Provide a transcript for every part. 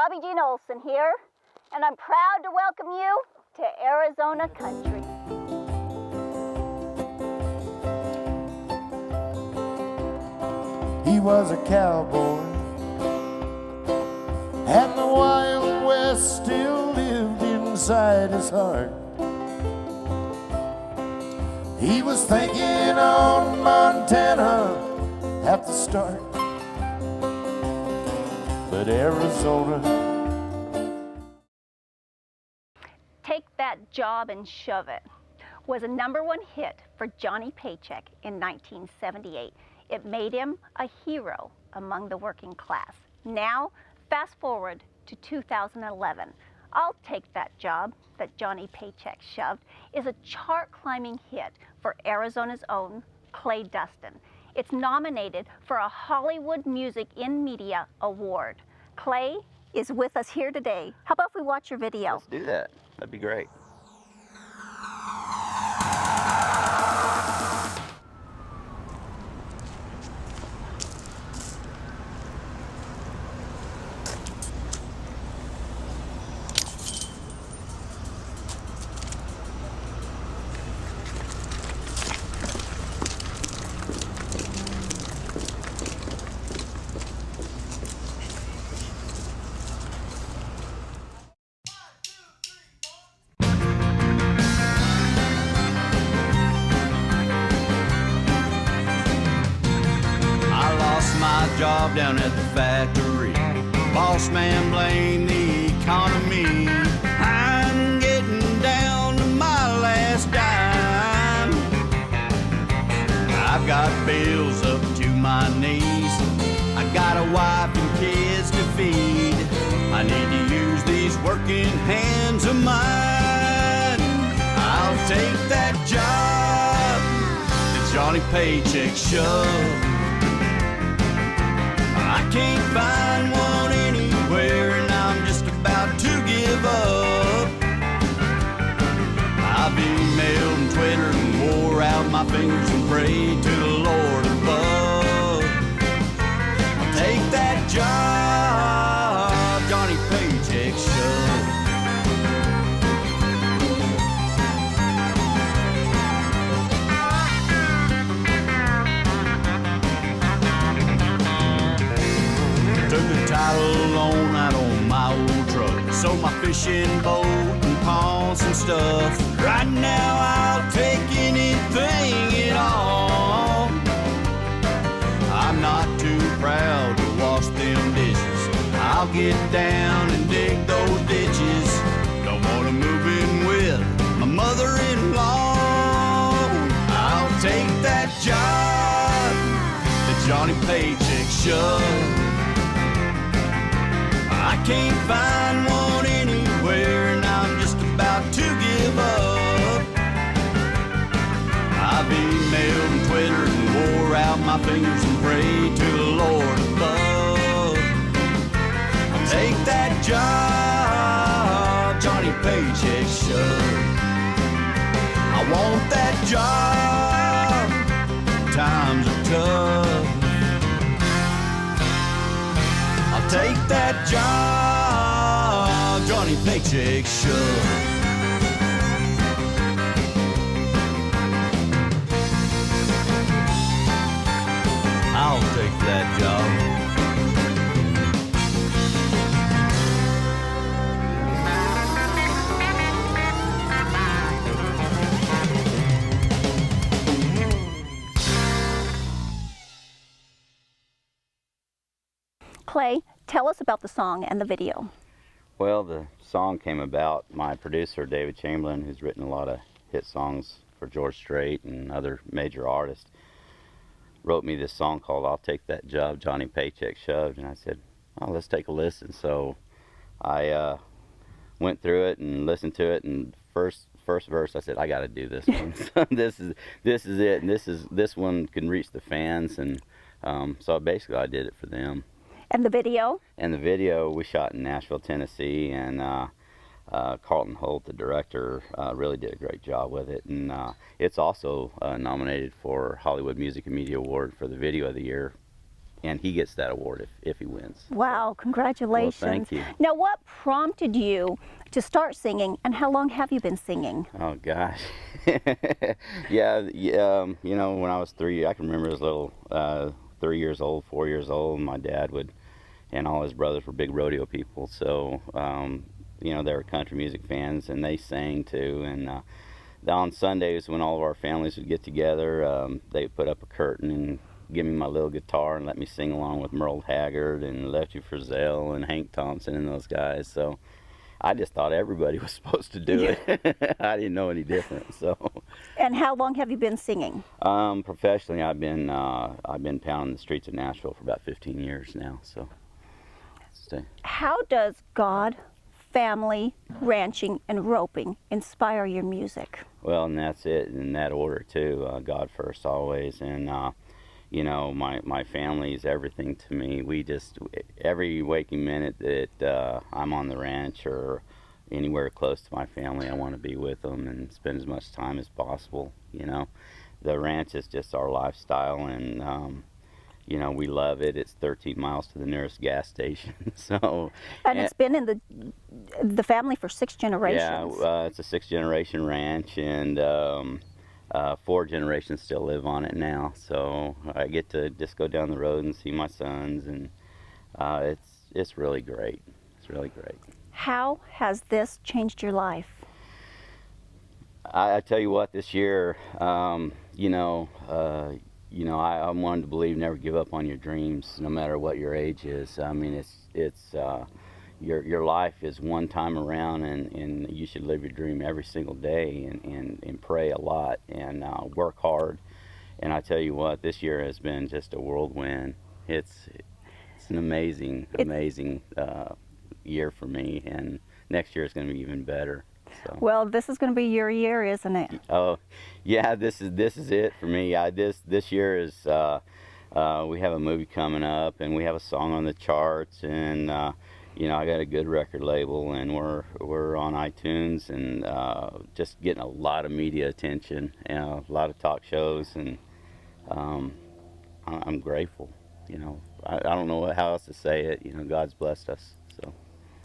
Bobby Jean Olson here, and I'm proud to welcome you to Arizona Country. He was a cowboy, and the Wild West still lived inside his heart. He was thinking on Montana at the start, but Arizona. Take That Job and Shove It was a #1 hit for Johnny Paycheck in 1978. It made him a hero among the working class. Now, fast forward to 2011. I'll Take That Job that Johnny Paycheck shoved is a chart-climbing hit for Arizona's own Clay Dustin. It's nominated for a Hollywood Music in Media Award. Clay is with us here today. How about if we watch your video? Let's do that. That'd be great. Job down at the factory. Boss man blamed the economy. I'm getting down to my last dime. I've got bills up to my knees. I got a wife and kids to feed. I need to use these working hands of mine. I'll take that job that Johnny Paycheck shoved. I can't find one anywhere, and I'm just about to give up. I've emailed and Twittered and wore out my fingers and prayed to the Lord above. I'll take that job Johnny Paycheck shoved. Title loan out on my old truck, sold my fishing boat and ponds and stuff. Right now I'll take anything at all. I'm not too proud to wash them dishes. I'll get down and dig those ditches. Don't wanna move in with my mother-in-law. I'll take that job that Johnny Paycheck shoved. I can't find one anywhere, and I'm just about to give up. I've emailed and Twittered and wore out my fingers and prayed to the Lord above. I'll take that job Johnny Paycheck shoved. I want that job. Times are tough. I'll take that job Johnny Paycheck shoved. I'll take that job. Clay, tell us about the song and the video. Well, the song came about, my producer, David Chamberlain, who's written a lot of hit songs for George Strait and other major artists, wrote me this song called I'll Take That Job Johnny Paycheck Shoved, and I said, oh, let's take a listen. So I went through it and listened to it, and first verse I said, I got to do this one. So this is it, and this one can reach the fans, and so basically I did it for them. And the video? And the video we shot in Nashville, Tennessee, and Carlton Holt, the director, really did a great job with it. And it's also nominated for Hollywood Music and Media Award for the Video of the Year and he gets that award if he wins. Wow, congratulations. Well, thank you. Now, what prompted you to start singing, and how long have you been singing? Oh gosh, yeah, you know, when I was 3, I can remember as little, 3 years old, 4 years old, my dad would, and all his brothers were big rodeo people, so you know, they were country music fans, and they sang too. And on Sundays when all of our families would get together, they'd put up a curtain and give me my little guitar and let me sing along with Merle Haggard and Lefty Frizzell and Hank Thompson and those guys. So I just thought everybody was supposed to do it. I didn't know any different. So. And how long have you been singing? Professionally, I've been pounding the streets of Nashville for about 15 years now. So. How does God, family, ranching, and roping inspire your music? Well, and that's it in that order too. God first always, and you know, my family is everything to me. We just, every waking minute that I'm on the ranch or anywhere close to my family, I want to be with them and spend as much time as possible. You know, the ranch is just our lifestyle, and you know, we love it. It's 13 miles to the nearest gas station. So, and it's been in the family for 6 generations. Yeah, it's a 6-generation ranch, and 4 generations still live on it now. So I get to just go down the road and see my sons, and it's really great. It's really great. How has this changed your life? I tell you what, this year, you know, I'm one to believe never give up on your dreams, no matter what your age is. I mean, it's your life is one time around, and you should live your dream every single day, and pray a lot, and work hard. And I tell you what, this year has been just a whirlwind. It's an amazing year for me, and next year is going to be even better. So. Well, this is going to be your year, isn't it? Oh, yeah. This is it for me. This year is we have a movie coming up, and we have a song on the charts, and you know, I got a good record label, and we're on iTunes, and just getting a lot of media attention, and a lot of talk shows, and I'm grateful. You know, I don't know how else to say it. You know, God's blessed us. So.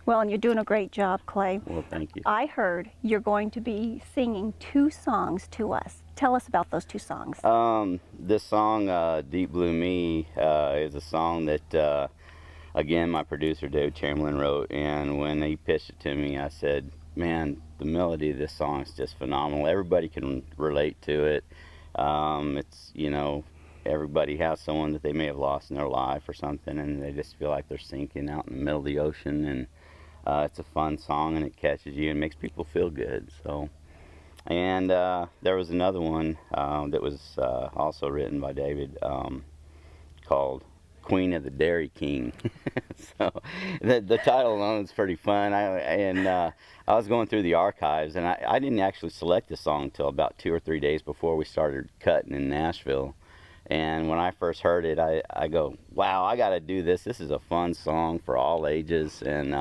Well, and you're doing a great job, Clay. Well, thank you. I heard you're going to be singing 2 songs to us. Tell us about those 2 songs. This song, Deep Blue Me, is a song that, again, my producer, David Chamberlain, wrote. And when he pitched it to me, I said, man, the melody of this song is just phenomenal. Everybody can relate to it. It's, you know, everybody has someone that they may have lost in their life or something, and they just feel like they're sinking out in the middle of the ocean. And it's a fun song, and it catches you and makes people feel good. So, and there was another one that was also written by David called Queen of the Dairy King. So the title alone is pretty fun. I was going through the archives, and I didn't actually select the song until about 2 or 3 days before we started cutting in Nashville. And when I first heard it, I go, wow, I got to do this. This is a fun song for all ages. And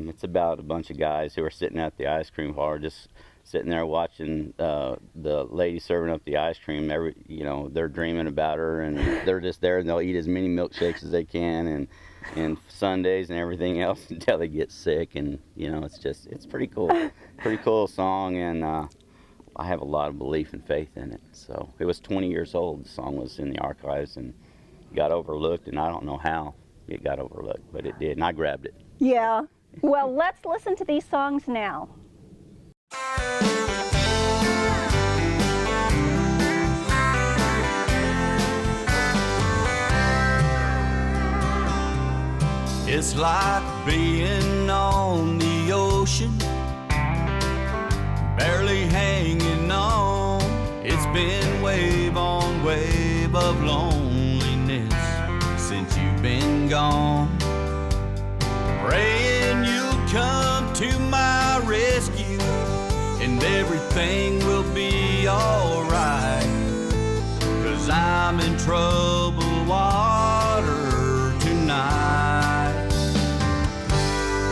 it's about a bunch of guys who are sitting at the ice cream parlor, just sitting there watching the lady serving up the ice cream. You know, they're dreaming about her, and they're just there, and they'll eat as many milkshakes as they can, and sundaes and everything else until they get sick. And you know, it's pretty cool, pretty cool song, and I have a lot of belief and faith in it. So it was 20 years old. The song was in the archives and got overlooked, and I don't know how it got overlooked, but it did, and I grabbed it. Yeah. Well, let's listen to these songs now. It's like being on the ocean, barely hanging on. It's been wave on wave of loneliness since you've been gone. Praying you'll come to my rescue, and everything will be alright, 'cause I'm in troubled water tonight.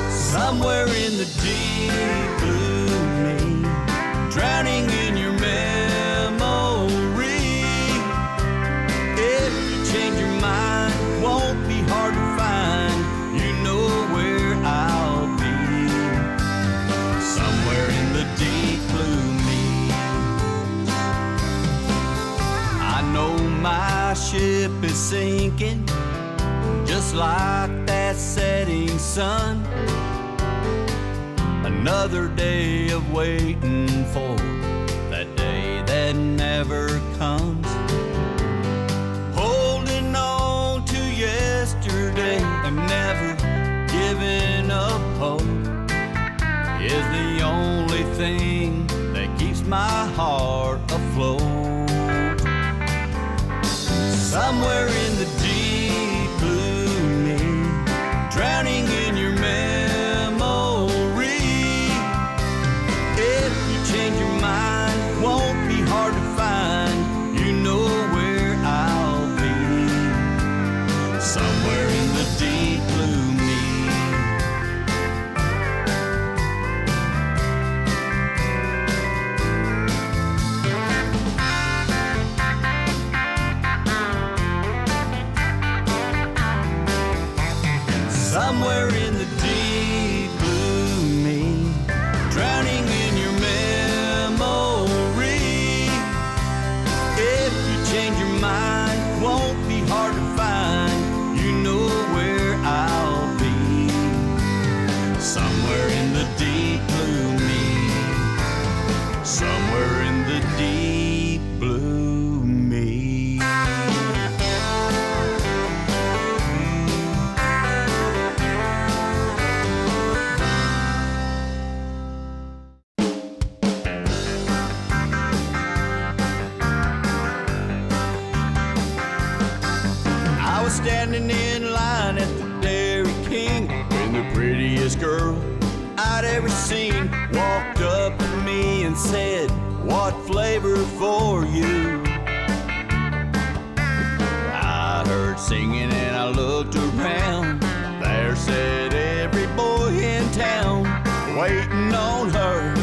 Somewhere in the deep blue me, drowning in your memory. If you change your mind, know my ship is sinking, just like that setting sun. Another day of waiting for that day that never comes. Holding on to yesterday and never giving up hope is the only thing that keeps my heart afloat. Somewhere in the deep blue me, drowning in your memory. If you change your mind, won't be hard to find. You know where I'll be. Somewhere in the deep blue me. Somewhere in the deep blue me, drowning in your memory. If you change your mind, won't be hard to find. You know where I'll be. Somewhere in the deep blue me. Somewhere in the deep blue me. I was standing in line at the Dairy King when the prettiest girl I'd ever seen walked up to me and said, "What flavor for you?" I heard singing and I looked around. There sat every boy in town, waiting on her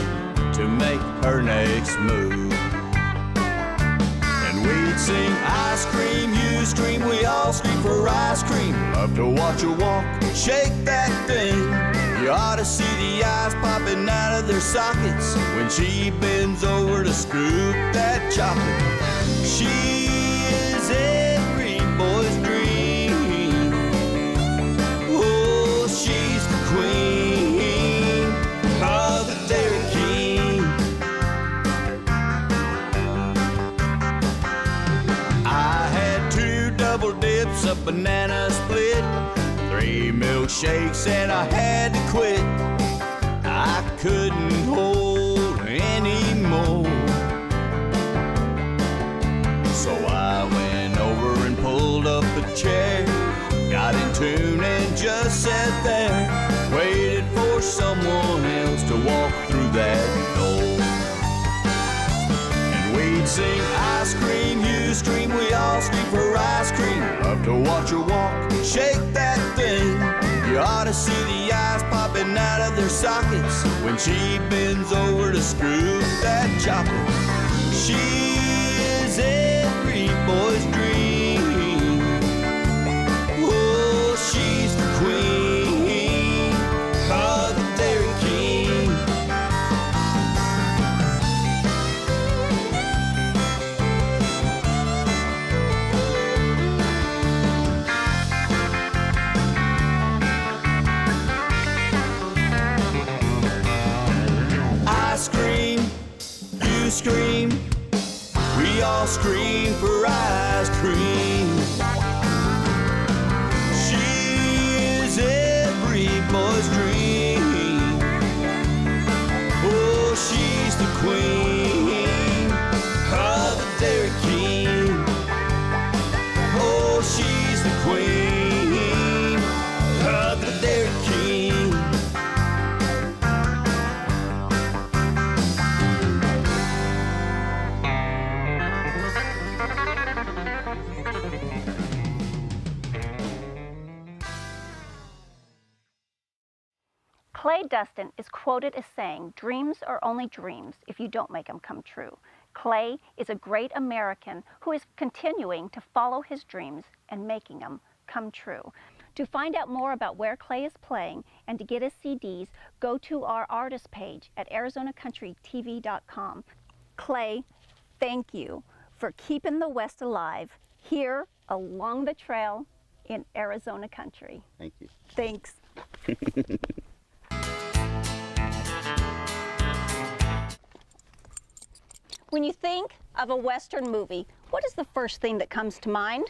to make her next move. And we'd sing, "Ice cream, you scream, we all scream for ice cream." Love to watch her walk, shake that thing. You ought to see the eyes popping out of their sockets when she bends over to scoop that chocolate. She is every boy's dream. Oh, she's the queen of the Dairy King. I had 2 double dips, a banana split, 3 milkshakes, and I had to quit. I couldn't hold anymore. So I went over and pulled up a chair, got in tune and just sat there, waited for someone else to walk through that door. We'd sing, "Ice cream, you scream, we all scream for ice cream." Love to watch her walk, shake that thing. You ought to see the eyes popping out of their sockets when she bends over to scoop that chocolate. She is every boy's dream. Oh, she's the queen of the Dairy King. I scream, you scream, we all scream for ice cream. She is every boy's dream. Oh, she's the queen of the Dairy King. Oh, she's the queen of the Dairy King. Clay Dustin is quoted as saying, "Dreams are only dreams if you don't make them come true." Clay is a great American who is continuing to follow his dreams and making them come true. To find out more about where Clay is playing and to get his CDs, go to our artist page at ArizonaCountryTV.com. Clay, thank you for keeping the West alive here along the trail in Arizona country. Thank you. Thanks. When you think of a Western movie, what is the first thing that comes to mind?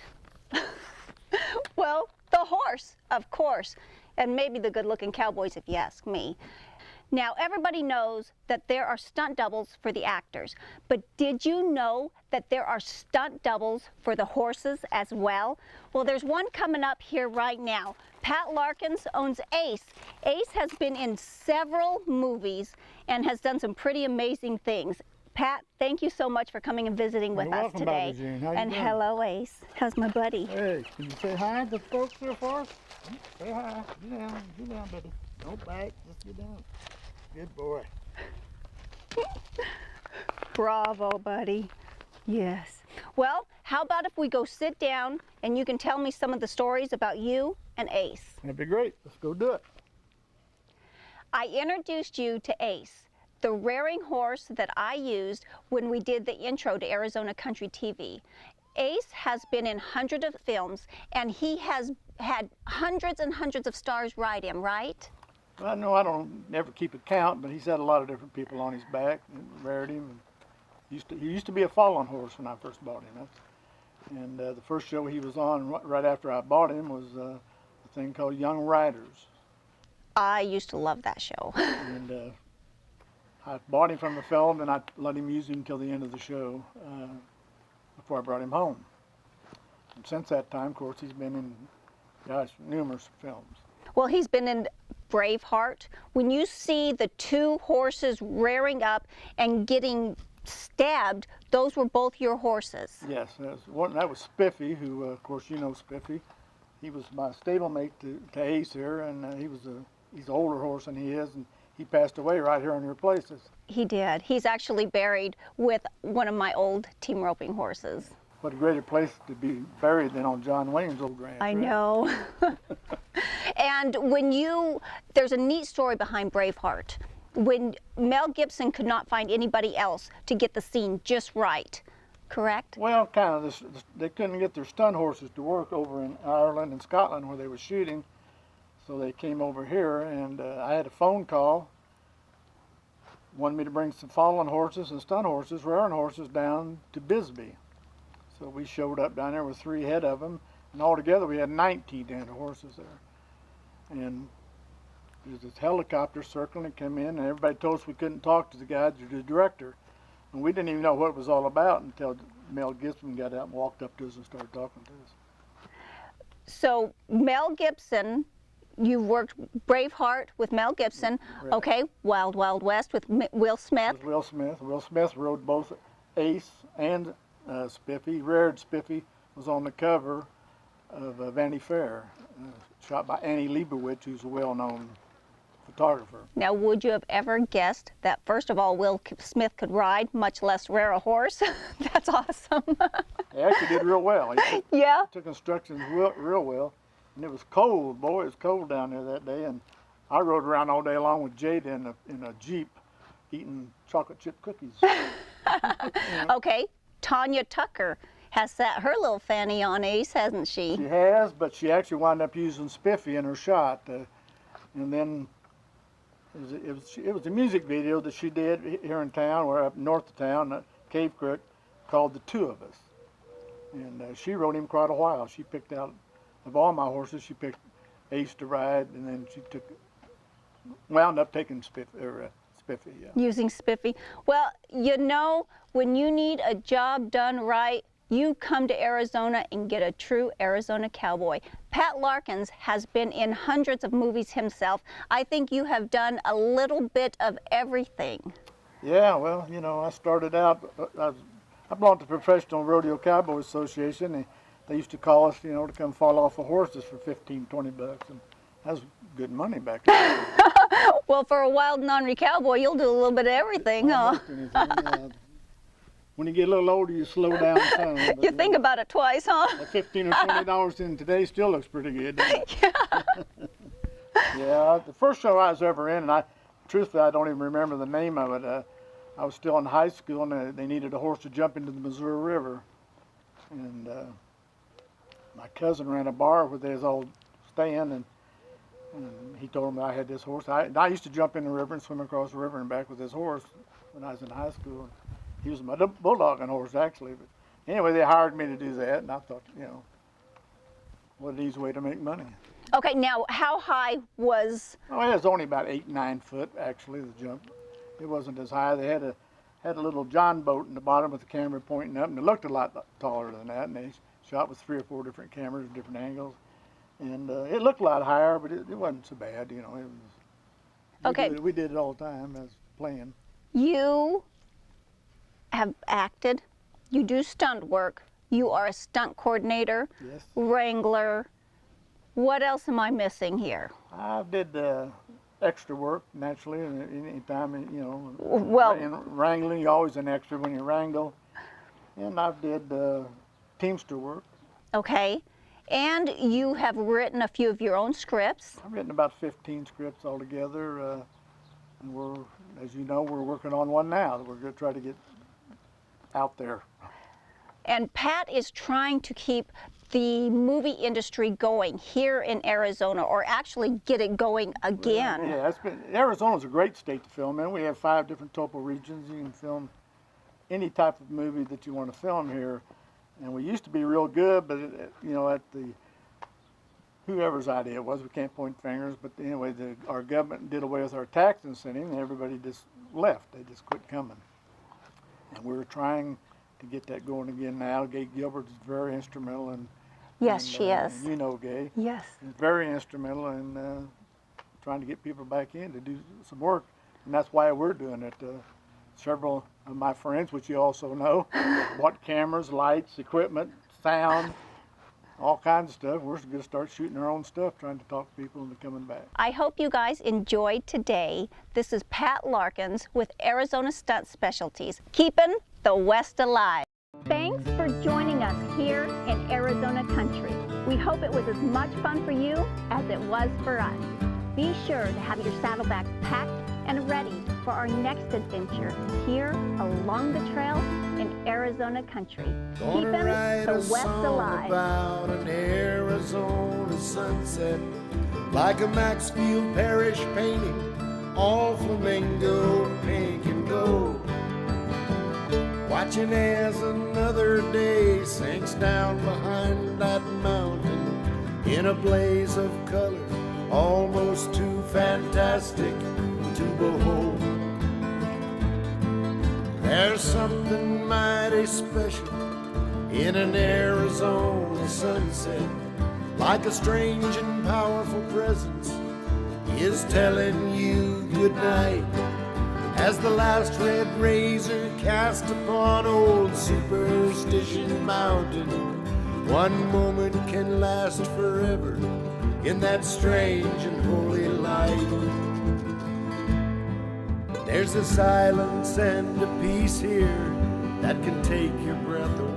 Well, the horse, of course, and maybe the good-looking cowboys if you ask me. Now, everybody knows that there are stunt doubles for the actors, but did you know that there are stunt doubles for the horses as well? Well, there's one coming up here right now. Pat Larkins owns Ace. Ace has been in several movies and has done some pretty amazing things. Pat, thank you so much for coming and visiting with us today. Jean. How you And doing? hello, Ace. How's my buddy? Hey, can you say hi to the folks there for us? Say hi. Get down, baby. Don't bite, just get down. Good boy. Bravo, buddy. Yes. Well, how about if we go sit down and you can tell me some of the stories about you and Ace? That'd be great. Let's go do it. I introduced you to Ace, the rearing horse that I used when we did the intro to Arizona Country TV. Ace has been in hundreds of films, and he has had hundreds and hundreds of stars ride him, right? I know I don't never keep a count, but he's had a lot of different people on his back and reared him. And he used to be a fallen horse when I first bought him. And the first show he was on right after I bought him was a thing called Young Riders. I used to love that show. And I bought him from the film, and I let him use him until the end of the show before I brought him home. And since that time, of course, he's been in, gosh, numerous films. Well, he's been in Braveheart. When you see the two horses rearing up and getting stabbed, those were both your horses. Yes, that was Spiffy, who, of course, you know Spiffy. He was my stablemate to Ace here, and he's an older horse than he is, and he passed away right here on your places. He did. He's actually buried with one of my old team roping horses. What a greater place to be buried than on John Wayne's old ranch. I right? know. And there's a neat story behind Braveheart. When Mel Gibson could not find anybody else to get the scene just right, correct? Well, kind of. They couldn't get their stunt horses to work over in Ireland and Scotland where they were shooting, so they came over here, and I had a phone call. Wanted me to bring some fallen horses and stunt horses, rearing horses down to Bisbee. So we showed up down there with 3 head of them, and altogether we had 19 damn horses there. And there's this helicopter circling and came in, and everybody told us we couldn't talk to the guy, the director. And we didn't even know what it was all about until Mel Gibson got out and walked up to us and started talking to us. So Mel Gibson, you worked Braveheart with Mel Gibson, Right. okay, Wild Wild West with Will Smith. It was Will Smith. Will Smith rode both Ace and Spiffy. Reared Spiffy, was on the cover of Vanity Fair, shot by Annie Leibovitz, who's a well-known photographer. Now, would you have ever guessed that, first of all, Will Smith could ride, much less rear a horse? That's awesome. He actually did real well. He Yeah? took instructions real well, and it was cold. Boy, it was cold down there that day, and I rode around all day long with Jada in a Jeep eating chocolate chip cookies. Okay, Tanya Tucker has set her little fanny on Ace, hasn't she? She has, but she actually wound up using Spiffy in her shot. And then it was a music video that she did here in town, or up north of town, Cave Creek, called The Two of Us. And she rode him quite a while. She picked out, of all my horses, she picked Ace to ride, and then she wound up taking Spiffy, yeah. Using Spiffy. Well, you know, when you need a job done right, you come to Arizona and get a true Arizona cowboy. Pat Larkins has been in hundreds of movies himself. I think you have done a little bit of everything. Yeah, well, you know, I started out, I belonged to the Professional Rodeo Cowboy Association, and they used to call us, you know, to come fall off of horses for $15, $20, and that was good money back then. Well, for a wild and ornery cowboy, you'll do a little bit of everything, huh? Yeah. When you get a little older, you slow down some. But, You think about it twice, huh? that $15 or $20 in today still looks pretty good. Doesn't it? Yeah, the first show I was ever in, and truthfully, I don't even remember the name of it. I was still in high school, and they needed a horse to jump into the Missouri River. And my cousin ran a bar where they was all staying, and he told them that I had this horse. I used to jump in the river and swim across the river and back with this horse when I was in high school. He was my bulldogging horse, actually. But anyway, they hired me to do that, and I thought, you know, what an easy way to make money. Okay, now how high was? Oh, it was only about 8, 9 foot, actually, the jump. It wasn't as high. They had a little John boat in the bottom with the camera pointing up, and it looked a lot taller than that. And they shot with 3 or 4 different cameras, different angles, and it looked a lot higher, but it wasn't so bad. You know, it was. Okay. We did it all the time as playing. You have acted. You do stunt work. You are a stunt coordinator, Yes. wrangler. What else am I missing here? I did extra work naturally, and anytime, you know. Well- in wrangling, you're always an extra when you wrangle, and I did teamster work. Okay, and you have written a few of your own scripts. I've written about 15 scripts altogether, and we're, as you know, we're working on one now that we're going to try to get out there. And Pat is trying to keep the movie industry going here in Arizona, or actually get it going again. Yeah, Arizona's a great state to film in. We have 5 different topo regions. You can film any type of movie that you want to film here. And we used to be real good, but you know, at whoever's idea it was, we can't point fingers, but anyway, our government did away with our tax incentive, and everybody just left. They just quit coming. And we're trying to get that going again now. Gay Gilbert is very instrumental in. Yes, she is. You know Gay. Yes. Is very instrumental in trying to get people back in to do some work, and that's why we're doing it. Several of my friends, which you also know, bought cameras, lights, equipment, sound, all kinds of stuff. We're going to start shooting our own stuff, trying to talk to people into coming back. I hope you guys enjoyed today. This is Pat Larkins with Arizona Stunt Specialties, keeping the West alive. Thanks for joining us here in Arizona country. We hope it was as much fun for you as it was for us. Be sure to have your saddlebags packed and ready for our next adventure here along the trail in Arizona country. Keeping the West alive. About an Arizona sunset, like a Maxfield Parrish painting, all flamingo, pink and gold. Watching as another day sinks down behind that mountain in a blaze of color, almost too fantastic to behold. There's something mighty special in an Arizona sunset, like a strange and powerful presence is telling you good night. As the last red razor cast upon old Superstition Mountain, one moment can last forever in that strange and holy light. There's a silence and a peace here that can take your breath away.